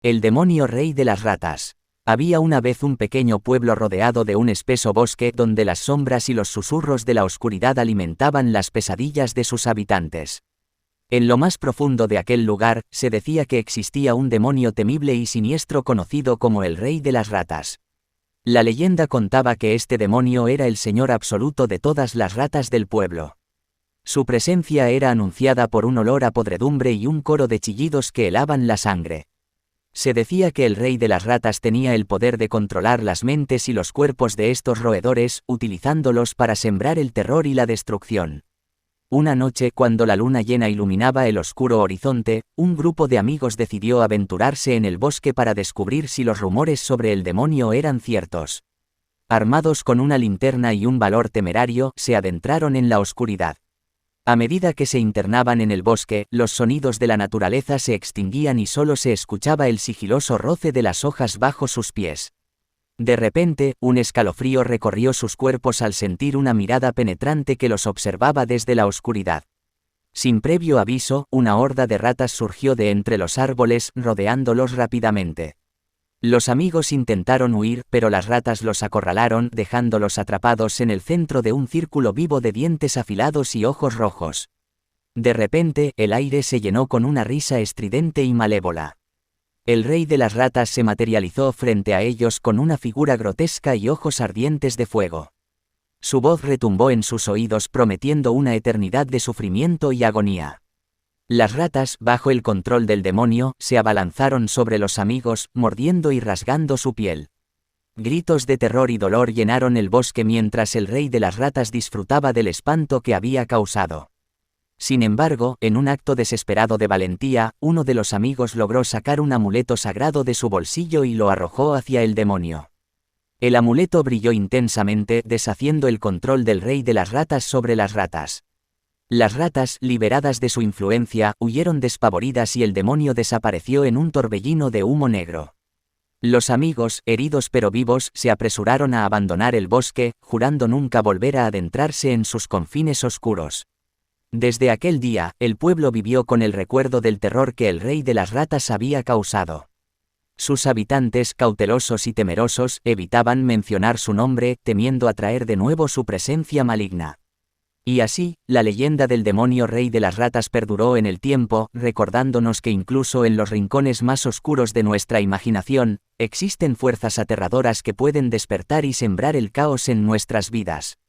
El demonio rey de las ratas. Había una vez un pequeño pueblo rodeado de un espeso bosque donde las sombras y los susurros de la oscuridad alimentaban las pesadillas de sus habitantes. En lo más profundo de aquel lugar, se decía que existía un demonio temible y siniestro conocido como el Rey de las Ratas. La leyenda contaba que este demonio era el señor absoluto de todas las ratas del pueblo. Su presencia era anunciada por un olor a podredumbre y un coro de chillidos que helaban la sangre. Se decía que el Rey de las Ratas tenía el poder de controlar las mentes y los cuerpos de estos roedores, utilizándolos para sembrar el terror y la destrucción. Una noche, cuando la luna llena iluminaba el oscuro horizonte, un grupo de amigos decidió aventurarse en el bosque para descubrir si los rumores sobre el demonio eran ciertos. Armados con una linterna y un valor temerario, se adentraron en la oscuridad. A medida que se internaban en el bosque, los sonidos de la naturaleza se extinguían y solo se escuchaba el sigiloso roce de las hojas bajo sus pies. De repente, un escalofrío recorrió sus cuerpos al sentir una mirada penetrante que los observaba desde la oscuridad. Sin previo aviso, una horda de ratas surgió de entre los árboles, rodeándolos rápidamente. Los amigos intentaron huir, pero las ratas los acorralaron, dejándolos atrapados en el centro de un círculo vivo de dientes afilados y ojos rojos. De repente, el aire se llenó con una risa estridente y malévola. El Rey de las Ratas se materializó frente a ellos con una figura grotesca y ojos ardientes de fuego. Su voz retumbó en sus oídos prometiendo una eternidad de sufrimiento y agonía. Las ratas, bajo el control del demonio, se abalanzaron sobre los amigos, mordiendo y rasgando su piel. Gritos de terror y dolor llenaron el bosque mientras el Rey de las Ratas disfrutaba del espanto que había causado. Sin embargo, en un acto desesperado de valentía, uno de los amigos logró sacar un amuleto sagrado de su bolsillo y lo arrojó hacia el demonio. El amuleto brilló intensamente, deshaciendo el control del Rey de las Ratas sobre las ratas. Las ratas, liberadas de su influencia, huyeron despavoridas y el demonio desapareció en un torbellino de humo negro. Los amigos, heridos pero vivos, se apresuraron a abandonar el bosque, jurando nunca volver a adentrarse en sus confines oscuros. Desde aquel día, el pueblo vivió con el recuerdo del terror que el Rey de las Ratas había causado. Sus habitantes, cautelosos y temerosos, evitaban mencionar su nombre, temiendo atraer de nuevo su presencia maligna. Y así, la leyenda del demonio Rey de las Ratas perduró en el tiempo, recordándonos que incluso en los rincones más oscuros de nuestra imaginación, existen fuerzas aterradoras que pueden despertar y sembrar el caos en nuestras vidas.